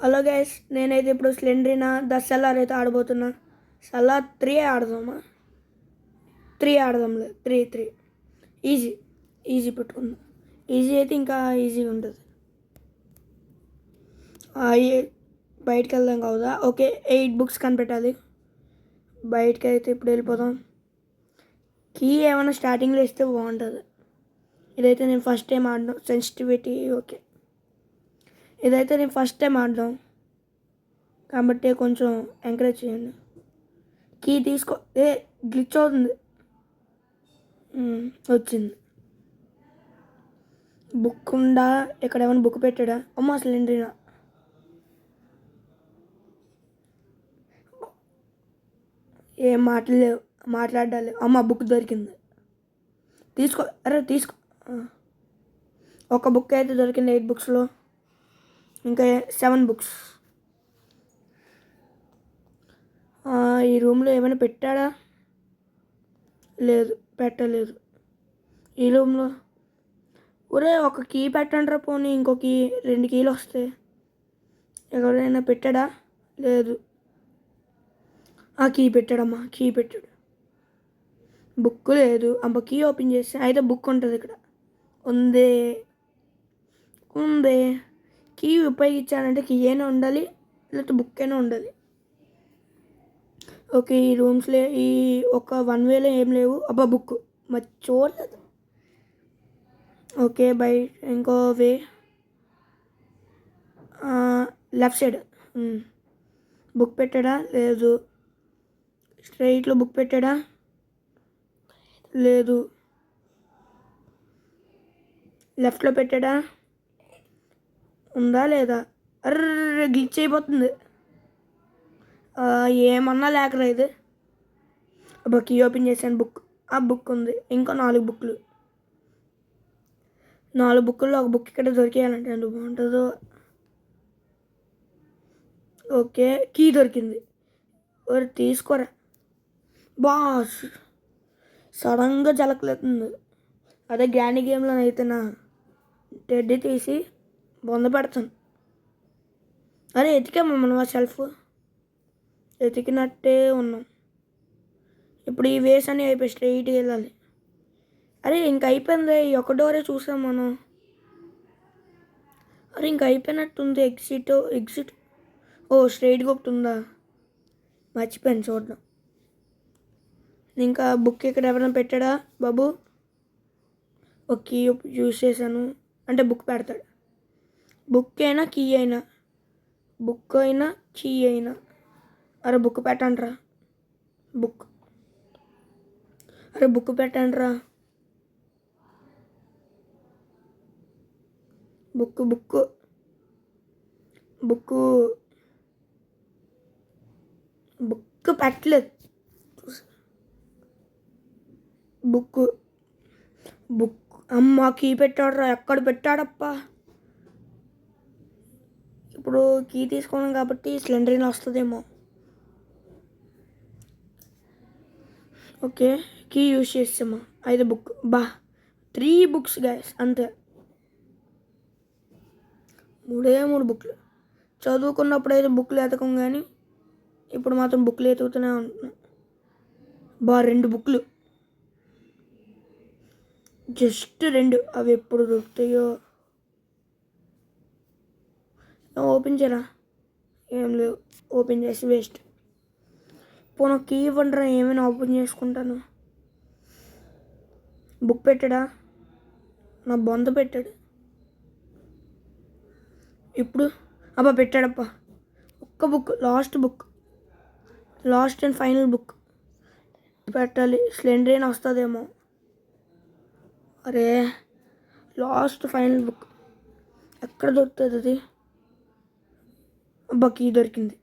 Hello guys, నేనైతే ఇప్పుడు స్లెండ్రీనా the cellar అయితే ఆడబోతున్నా. సెల్లార్ 3 ఆడదామా? 3 ఆడదాంలే. 3 ఈజీ పెట్టుకుందాం. ఈజీ అయితే ఇంకా ఈజీగా ఉంటుంది. బయటికి వెళ్దాం కావుదా? ఓకే, 8 బుక్స్ కనిపెట్టాలి. బయటకి అయితే ఇప్పుడు వెళ్ళిపోదాం. కీ ఏమైనా స్టార్టింగ్లో ఇస్తే బాగుంటుంది. ఇదైతే నేను ఫస్ట్ టైం ఆడడం. Sensitivity okay. ఇదైతే నేను ఫస్ట్ టైం ఆడదాం కాబట్టి కొంచెం ఎంకరేజ్ చేయండి. కీ తీసుకో. గ్లిచ్ అవుతుంది. వచ్చింది. బుక్ ఉందా? ఇక్కడ ఏమైనా బుక్ పెట్టాడా? అమ్మ సిలిండర్ ఏం మాట్లాడాలి. అమ్మ బుక్ దొరికింది. తీసుకో. తీసుకో. ఒక బుక్ అయితే దొరికింది 8 బుక్స్లో. ఇంకా 7 బుక్స్. ఈ రూమ్లో ఏమైనా పెట్టాడా? లేదు, పెట్టలేదు. ఈ రూమ్లో ఒక కీ పెట్టండి రా. పోనీ ఇంకో కీ, 2 కీలు వస్తాయి. ఎవరైనా పెట్టాడా? లేదు. కీ పెట్టాడమ్మా, కీ పెట్టాడు. బుక్ లేదు. అమ్మ కీ ఓపెన్ చేస్తే అయితే బుక్ ఉంటుంది. ఇక్కడ ఉంది. కీ ఉపయోగించాలంటే కీ అయినా ఉండాలి, లేకపోతే బుక్ అయినా ఉండాలి. ఓకే, ఈ రూమ్స్లో ఈ ఒక 1 వేలో ఏం లేవు. అబ్బా బుక్ చూడలేదు. ఓకే, ఇంకో వే లెఫ్ట్ సైడ్ బుక్ పెట్టాడా? లేదు. స్ట్రైట్లో బుక్ పెట్టాడా? లేదు. లెఫ్ట్లో పెట్టాడా? ఉందా లేదా? గ్లిచ్ అయిపోతుంది. ఏమన్నా లేకరా ఇది. అబ్బా కీ ఓపెన్ చేశాను. బుక్ ఉంది. ఇంకా 4 బుక్లు. 4 బుక్కుల్లో ఒక బుక్ ఇక్కడ దొరికేయాలంటే ఎందుకు బాగుంటుందో. ఓకే, కీ దొరికింది. తీసుకోరా బాస్. సడన్గా జలకలేతుంది. అదే గ్రాండీ గేమ్లో అయితే నా టెడ్డీ తీసి బొంద పెడతాను. ఎతికామా మనం ఆ షెల్ఫ్? ఎతికినట్టే ఉన్నాం. ఇప్పుడు ఈ వేస్ అని అయిపోయి స్ట్రైట్గా వెళ్ళాలి. ఇంక అయిపోయింది. ఈ ఒక్క డోరే చూసాం మనం. ఇంక అయిపోయినట్టుంది. ఎగ్జిట్. స్ట్రైట్గా ఒకటి ఉందా? మర్చిపోయాను చూడడం. ఇంకా బుక్ ఇక్కడ ఎవరైనా పెట్టాడా బాబు? ఒక కీ యూజ్ చేశాను అంటే బుక్ పెడతాడు. బుక్ అయినా కీ అయినా, బుక్ అయినా కీ అయినా. బుక్ పెట్టండి రా. బుక్ పెట్టండి రా. బుక్ పెట్టలేదు. బుక్ అమ్మ కీ పెట్టాడు రా. ఎక్కడ పెట్టాడప్పా? ఇప్పుడు కీ తీసుకున్నాం కాబట్టి సిలిండర్ వస్తుందేమో. ఓకే, కీ యూజ్ చేస్తామా? 5 బుక్. 3 బుక్స్ గైస్, అంతే. 3 బుక్లు. చదువుకున్నప్పుడు అయితే బుక్లు ఎతకం, కానీ ఇప్పుడు మాత్రం బుక్లు ఎతుకుతూనే ఉంటున్నాం. 2 బుక్లు, జస్ట్ 2. అవి ఎప్పుడు దొరుకుతాయో. ఓపెన్ చేయరా. ఏం లేవు. ఓపెన్ చేసి వేస్ట్. పోనీ కీ ఇవ్వండిరా, ఏమైనా ఓపెన్ చేసుకుంటాను. బుక్ పెట్టాడా? నా బొంద పెట్టాడు. ఇప్పుడు పెట్టాడప్పా. ఒక్క book, last and final book పెట్టాలి. స్లెండర్ వస్తుందేమో. లాస్ట్ ఫైనల్ బుక్ ఎక్కడ దొరుకుతుంది అది? కీ దొరికింది.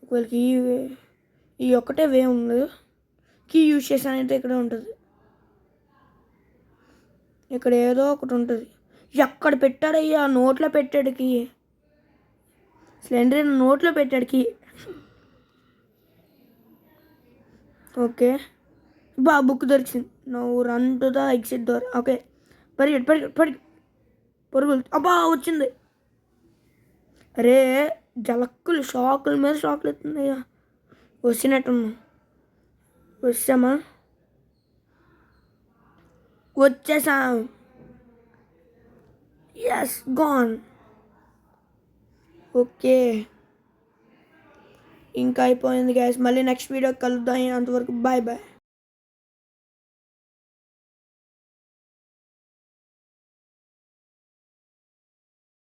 ఒకవేళ కీ ఈ ఒక్కటే వే ఉండదు. కీ యూజ్ చేశానైతే ఇక్కడ ఉంటుంది. ఇక్కడ ఏదో ఒకటి ఉంటుంది. ఎక్కడ పెట్టాడయ్యా? నోట్లో పెట్టాడు కీ. సిలిండర్ నోట్లో పెట్టాడు కీ. ఓకే, బుక్ దొరికింది. నువ్వు run to the exit door. Okay, పరుగులు. వచ్చింది. జలక్కులు షాకుల మీద షాకులు ఎత్తున్నాయా. వచ్చినట్టున్నాం. వచ్చామా? వచ్చేసాం. Yes gone. ఓకే, ఇంకా అయిపోయింది గ్యాస్. మళ్ళీ నెక్స్ట్ వీడియో కలుద్దాం. అంతవరకు బాయ్ బాయ్.